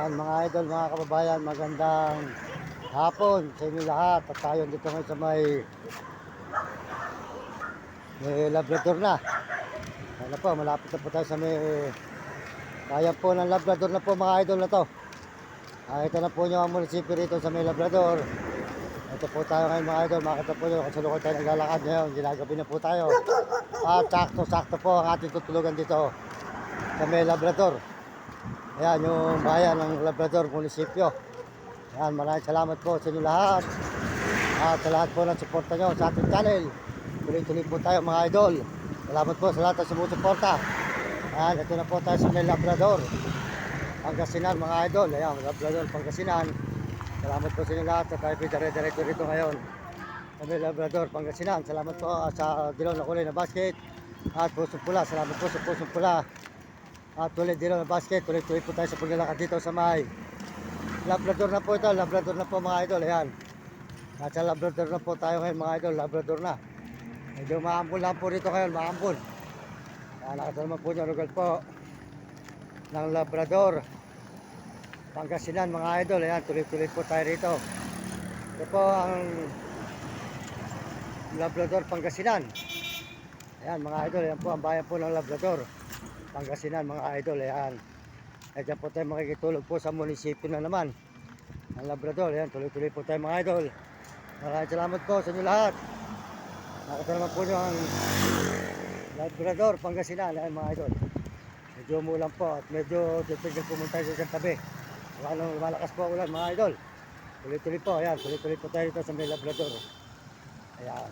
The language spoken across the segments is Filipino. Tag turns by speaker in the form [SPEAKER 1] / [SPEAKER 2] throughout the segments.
[SPEAKER 1] Yan mga idol, mga kababayan, magandang hapon sa inyo lahat. At tayo dito ngayon sa may Labrador na. Ano po, malapit na po tayo sa may bayan po ng Labrador na po mga idol na to. Ito na po yung munisipyo rito sa may Labrador. Ito po tayo ngayon mga idol, makita po nyo, kasalukay tayo naglalakad ngayon, ginagabi na po tayo. At sakto-sakto po ang ating tutulugan dito sa may Labrador. Ayan yung bayan ng Labrador munisipyo. Ayan, maraming salamat po sa inyo lahat. At sa lahat po ng suporta nyo sa ating channel. Tuloy-tuloy po tayo mga idol. Salamat po sa lahat ng sumusuporta. Ayan, ito na po tayo sa may Labrador Pangasinan mga idol. Ayan, Labrador Pangasinan. Salamat po sa inyo lahat. At tayo po dire-diretso rito ngayon sa may Labrador Pangasinan. Salamat po sa dilaw na kulay na basket. At pusong pula. Salamat po sa pusong pula. At tuloy dilaw na basket. Tuloy-tuloy po tayo sa paglalakad dito sa may Labrador na po ito. Labrador na po mga idol. Ayan. Nasa Labrador na po tayo ngayon mga idol. Labrador na. Medyo maambol lang po rito ngayon. Maambol. Nakita naman po nyo. Lugar po ng Labrador Pangasinan mga idol. Ayan. Tuloy-tuloy po tayo rito. Ito po ang Labrador Pangasinan. Ayan mga idol. Ayan po ang bayan po ng Labrador Pangasinan mga idol. Ayan. Ayan po tayo makikitulog po sa munisipyo na naman ang Labrador. Ayan, tuloy-tuloy po tayo mga idol. Maraming salamat po sa inyo lahat. Nakita naman po nyo ang Labrador Pangasinan. Ayan mga idol, medyo umulan po at medyo titigil pumunta sa isang tabi. Malakas po ulan mga idol. Tuloy-tuloy po. Ayan, tuloy-tuloy po tayo dito sa may Labrador. Ayan,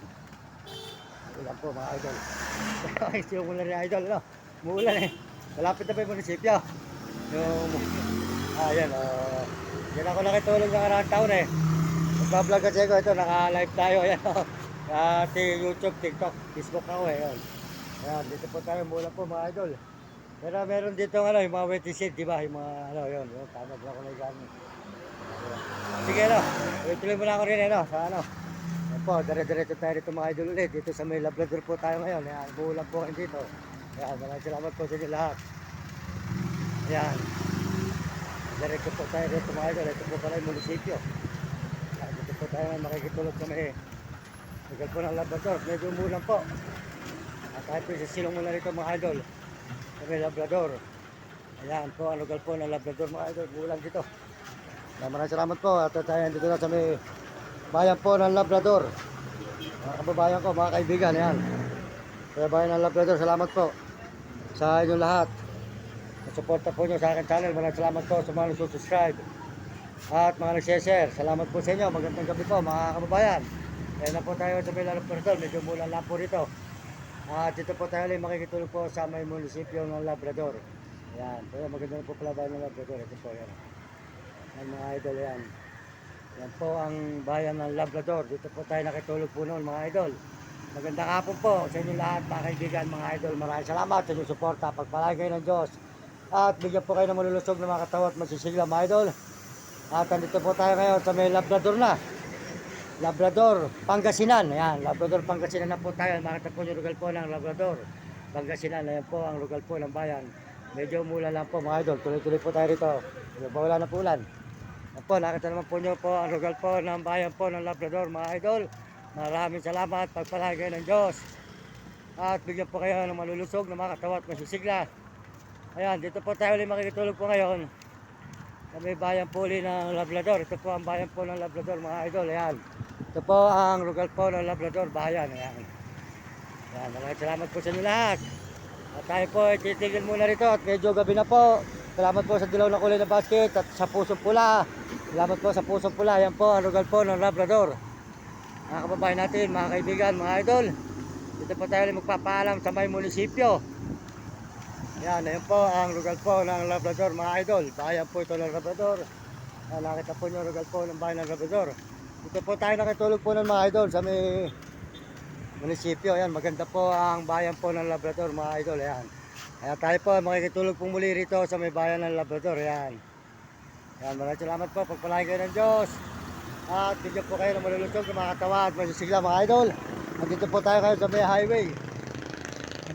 [SPEAKER 1] ulan po mga idol. Ito yung ulan ni idol, ano? Umuulan eh. Malapit na pa yung munisipyo. Ayan, yan ako nakitulog ng karang taon eh. Nagbablog kasi ako ito, naka-live tayo. Ayan, YouTube, TikTok, Facebook ako eh. Ayan, dito po tayo mula po mga idol. Pero meron dito ano, yung mga waiting shed, di ba? Yung mga ano, yun, tama ba ako na yung sige, ano, tuloy mo na ako rin, ano, sa ano. Ayan po, dire-diretso tayo dito mga idol ulit. Dito sa may Labrador po tayo ngayon. Ayan, buulan po kayo dito. Ayan, maraming salamat po sa inyo lahat. Ayan. Diretso po tayo dito mga idol. Ito po pala yung munisipyo. Ayan, dito po tayo makikitulog sa may lugar po ng Labrador. Medyo umulan po. At tayo po sa silong muna rito mga idol sa may Labrador. Ayan po ang lugar po ng Labrador mga idol. Umulan dito. Maraming salamat po. At tayo dito na sa may bayan po ng Labrador. Mga kababayan ko, mga kaibigan. Ayan. Sa bayan ng Labrador, salamat po sa inyong lahat. Suporta po nyo sa aking channel. Maraming salamat po sa mga nagsusubscribe at mga nag-share. Salamat po sa inyo. Magandang gabi po mga kababayan. Kaya na po tayo sa may Labrador. Medyo mulan lang po rito. At dito po tayo ulit makikitulog po sa may munisipyo ng Labrador. Ayan. Pero maganda po pala bayan ng Labrador. Ito po yan. Ayan mga idol yan. Yan po ang bayan ng Labrador. Dito po tayo nakitulog po noon mga idol. Magandang hapon po sa inyo lahat mga kaibigan mga idol. Maraming salamat sa inyong suporta. Pagpalagay kayo ng Diyos. At bigyan po kayo ng malulusog na mga katawa at masisigla mga idol. At andito po tayo ngayon sa may Labrador na. Labrador Pangasinan. Ayan, Labrador Pangasinan na po tayo. Makita po yung lugar po ng Labrador Pangasinan. Ayan po ang lugar po ng bayan. Medyo umulan lang po mga idol. Tuloy-tuloy po tayo rito. Wala na po ulan. Ayan po, nakita naman po nyo po ang lugar po ng bayan po ng Labrador mga idol. Maraming salamat. Pagpalagay kayo ng Diyos. At bigyan po kayo ng malulusog na mga katawa at masisigla. Ayan, dito po tayo ulit makikitulog po ngayon sa may bayan po ulit ng Labrador. Ito po ang bayan po ng Labrador mga idol. Ayan, ito po ang lugar po ng Labrador bayan. Ayan, ayan, maraming salamat po sa inyo lahat. At tayo po titigil muna rito at medyo gabi na po. Salamat po sa dilaw na kulay na basket at sa pusong pula. Salamat po sa pusong pula. Ayan po ang lugar po ng Labrador. Mga kababayan natin, mga kaibigan, mga idol, dito po tayo ulit magpapaalam sa may munisipyo. Yan, ayan po ang lugar po ng Labrador mga idol. Bayan po ito ng Labrador. Nakita po nyo lugar po ng bayan ng Labrador. Dito po tayo nakitulog po ng mga idol sa may munisipyo. Ayan, maganda po ang bayan po ng Labrador mga idol. Ayan. Ayan tayo po makikitulog po muli rito sa may bayan ng Labrador. Ayan. Ayan, maraming salamat po. Pagpalain kayo ng Diyos. At bigyan po kayo ng malulusog ng mga katawa at masisigla mga idol. At dito po tayo kayo sa may highway.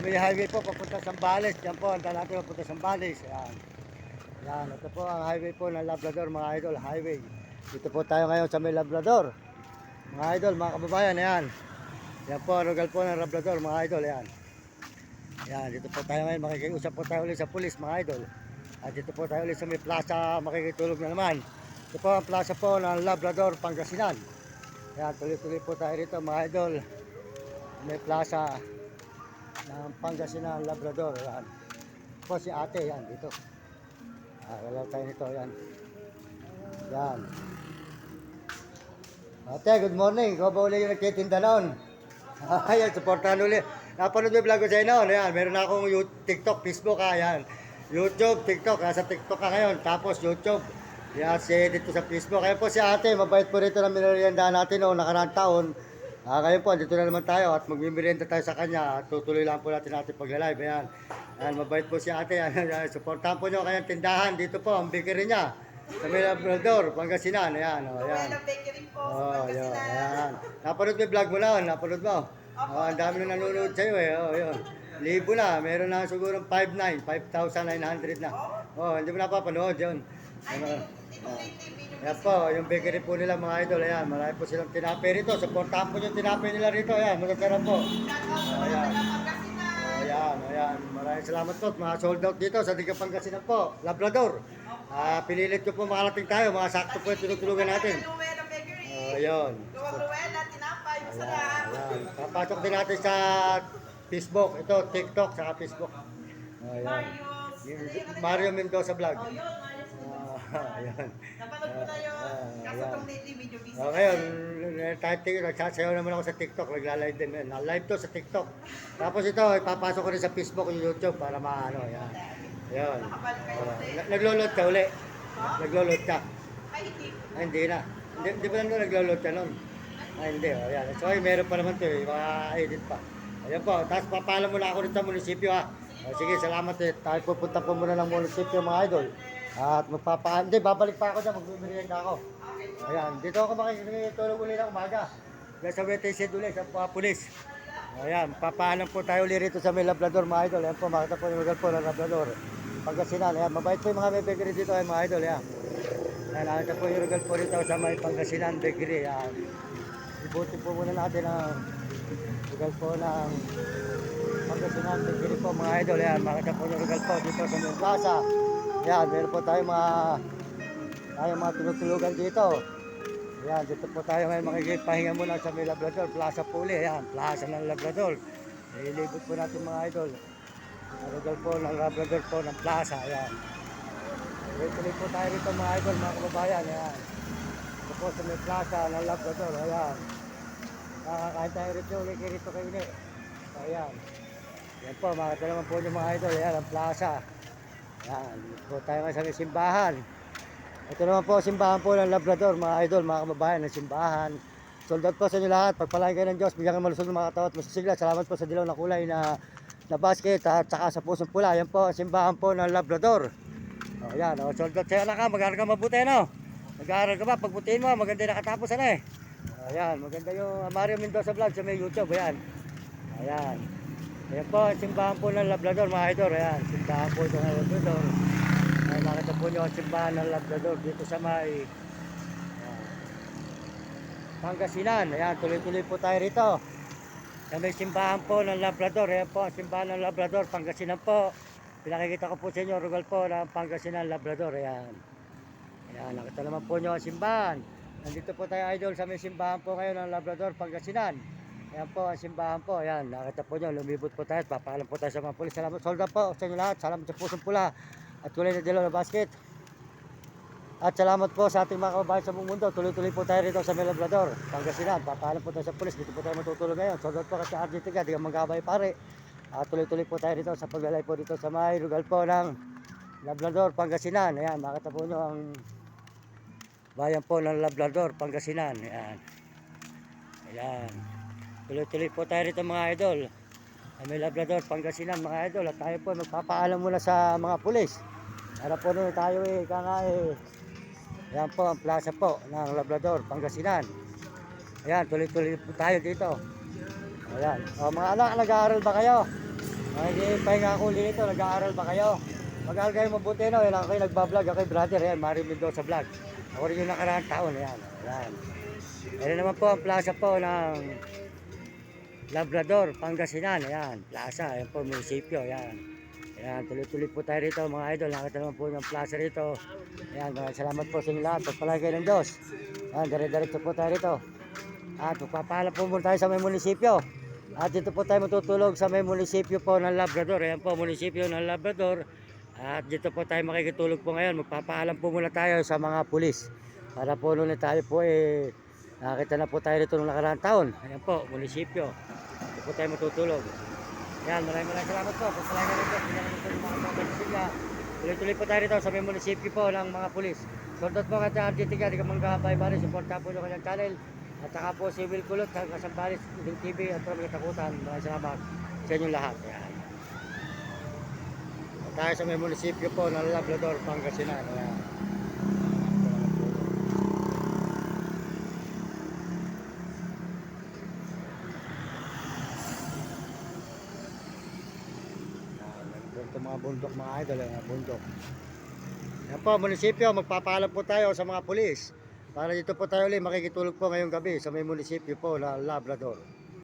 [SPEAKER 1] May highway po papunta sa Zambales. Yan po, ang natin papunta sa Zambales. Ayan. Yan, ito po ang highway po ng Labrador mga idol, highway. Dito po tayo ngayon sa may Labrador. Mga idol, mga kababayan, ayan. Yan po, ang lugar po ng Labrador mga idol, ayan. Yan, dito po tayo ngayon, makikiusap po tayo ulit sa pulis mga idol. At dito po tayo ulit sa may plaza, makikitulog na naman. Ito po ang plaza po ng Labrador, Pangasinan. Yan, tuloy-tuloy po tayo rito mga idol. May plaza ng Pangasinan, Labrador, yan. Ito po si ate, yan, dito. Wala tayo nito, yan. Yan. Ate, good morning. Ikaw ba uli yung nagtitinda noon? Ayan, supportahan uli. Napanood mo yung vlog ko sa'yo noon. Ayan, meron na akong TikTok, Facebook, ayan. YouTube, TikTok. Nasa TikTok ka ngayon. Tapos YouTube. Yan, dito sa Facebook. Ayan po si ate. Mabait po rito na minarianda natin noong nakaraang taon. Ngayon po, dito na naman tayo at magmimerienda tayo sa kanya. At tutuloy lang po natin pag-live. Ayan. Ayan, mabait po si ate. Ayan, supportahan po nyo kanyang tindahan. Dito po, ang bakery niya. Sa may Labrador, Pangasinan. Ayan, o, ayan.
[SPEAKER 2] Bakery po,
[SPEAKER 1] Oh, yun, ayan. Napanood mo yung vlog mo na, napanood mo. Ang dami na nanonood sa'yo eh. Oh, yun. Libo na, meron na siguro 5,900 na. Oh, hindi mo napapanood yun. Ano, ayan po, yung bakery po nila mga idol, ayan. Marami po silang tinapay rito. Supportahan po yung tinapay nila rito, ayan. Magkakaroon po. Oh, ayan. Ayan, ayan. Maraming salamat po. Mga sold out dito sa Diga Pangasinan po. Labrador. Pinilit ko po makarating tayo. Mga sakto po yung tinutulungan natin. Ayun.
[SPEAKER 2] Ruwela, tinapay, masarap.
[SPEAKER 1] Ayan. Papasok din natin sa Facebook. Ito, TikTok, saka Facebook. Ayan. Mario Mendoza Vlog.
[SPEAKER 2] Oh, yun, ayos mo.
[SPEAKER 1] Ayan.
[SPEAKER 2] Napanood ko na yun. Kaso
[SPEAKER 1] Ayan.
[SPEAKER 2] itong lately, medyo busy.
[SPEAKER 1] Ngayon, nagsasayaw naman ako sa TikTok. Nagla-live din. Na-live to sa TikTok. Tapos ito, ipapasok ko rin sa Facebook yung YouTube para maano. Ayan. Ayan.
[SPEAKER 2] Nakabalik kayo ulit.
[SPEAKER 1] Naglo-load ka uli. Naglo-load ka.
[SPEAKER 2] Ay, hindi.
[SPEAKER 1] Hindi na. Hindi ba nandun naglo-load ka nun? Hindi. O, yan. So, meron pa naman ito. Mga edit pa. Ayan po. Tapos papaalam muna ako rin sa munisipyo ha. Sige, salamat eh. Tayo pupunta po muna ng munisipyo mga idol. At hindi, babalik pa ako dyan. Magbibigyan ako. Ayan. Dito ako makikitulog uli ng umaga. Dahil sa WTC ulit sa pulis. Ayan. Papaalam po tayo ulit rito sa may Labrador mga idol. Ayan po. Makita po yung lugar po ng Labrador. Pangasinan. Ayan. Mabait po yung mga may bakery dito mga idol. Ayan. Ayan, nakita po yung lugar po rito sa may Pangasinan Bakery. Ayan. Ibutin po muna natin ang lugar po ng Pangasinan Bakery po mga idol. Ayan, makita po yung lugar po dito sa may plaza. Ayan, meron po tayo mga tinutulugan dito. Ayan, dito po tayo ngayon makikipagpahinga muna sa may Labrador. Plaza po ulit. Ayan, plaza ng Labrador. Ilibot po natin mga idol. Ang lugar po ng Labrador po ng plaza. Ayan. Tuloy po tayo rito mga idol, mga kababayan. Ayan. Ito po sa may plaza ng Labrador. Ayan. Nakakain tayo rito, rito kayo ni. Ayan. Ayan po, makita naman po yung mga idol. Ayan, ang plaza. Ayan. Ito po tayo nga sa may simbahan. Ito naman po, simbahan po ng Labrador, mga idol, mga kababayan ng simbahan. Sold out po sa inyo lahat. Pagpalain kayo ng Diyos, bigyan kayo malusog ng mga katawan at masisigla. Salamat po sa dilaw na kulay na basket at saka sa pusong pula. Ayan po, simbahan po ng Labrador. O yan, sold out sa'yo na ka, mag-aaral ka mabuti, no? Mag-aaral ka ba, pagbutiin mo, maganda yung nakatapos, ano eh. Ayan, maganda yung Mario Mendoza Vlog sa may YouTube, ayan. Ayan. Ayan po, simbahan po ng Labrador, mga idol, ayan. Simbahan po ito ng Labrador. Ayan, nakita po nyo ang simbahan ng Labrador dito sa may Pangasinan. Ayan, tuloy-tuloy po tayo rito. Sa may simbahan po ng Labrador, ayan po, ang simbahan ng Labrador, Pangasinan po. Pinakikita ko po sa inyo, rugal po ng Pangasinan, Labrador. Ayan. Ayan, nakita naman po nyo ang simbahan. Nandito po tayo idol sa may simbahan po ngayon ng Labrador, Pangasinan. Ayan po ang simbahan po. Ayan, nakita po nyo, lumibot po tayo. Papaalam po tayo sa mga pulis. Salamat, solda po sa inyo lahat. Salamat sa pusong pula at kulay na dilaw na basket. At salamat po sa ating mga kababayan sa buong mundo. Tuloy-tuloy po tayo rito sa may Labrador, Pangasinan. Papaalam po tayo sa pulis. Dito po tayo matutulog ngayon. Solda po kasi RGT ka, di ka manggabay pare. Tuloy-tuloy po tayo rito sa paglalay po dito sa may lugar po ng Labrador, Pangasinan. Ayan, makita po nyo ang bayan po ng Labrador, Pangasinan. Ayan. Ayan. Tuloy-tuloy po tayo rito mga idol. Sa may Labrador, Pangasinan mga idol. At tayo po magpapaalam muna sa mga pulis. Para po nun tayo ayan po ang plaza po ng Labrador, Pangasinan. Ayan, tuloy-tuloy po tayo dito. Ayan. O, mga anak, nag-aaral ba kayo? Pahinga ko ulit ito, nag-aaral ba kayo? Mag-aaral kayo mabuti, no? Yan ako kayo nagbablog, ako kayo brother, yan, Mario Mendoza Vlog. Ako rin yung nakaraang taon, yan. Yan. Yan naman po ang plaza po ng Labrador, Pangasinan, ayan, plaza, ayan po, munisipyo, ayan. Ayan, tuloy-tuloy po tayo rito mga idol, nakita naman po yung plaza rito. Ayan, maraming salamat po sa inyo lahat, pagpalagay kayo ng Diyos. Ayan, dire-diretso po tayo rito. At magpapaalam po muna tayo sa may munisipyo. At dito po tayo matutulog sa may munisipyo po ng Labrador. Ayan po, munisipyo ng Labrador. At dito po tayo makikitulog po ngayon. Magpapaalam po muna tayo sa mga pulis. Para po noon tayo po nakakita na po tayo rito nung nakaraang taon. Ayan po, munisipyo. Dito po tayo matutulog. Ayan, maraming salamat po. Pagpalagay kayo ng Diyos. Hindi naman ito yung mga kabalisiga. Tuloy-tuloy po tayo rito sa may munisipyo po ng mga pulis. Shoutout po kay RGT ka, di ka mga kabay-bari. Supporta po yung kanyang channel. At saka po si Will Kulot, Kasambalis, Uding TV, at Romeo Takutan. Maraming salamat sa inyong lahat. Ayan. At tayo sa may munisipyo po ng Labrador, Pangasinan. Ayan. Ito mga bundok mga idol, mga bundok. Yan po, munisipyo, magpapaalam po tayo sa mga pulis. Para dito po tayo ulit makikitulog po ngayong gabi sa may munisipyo po na Labrador.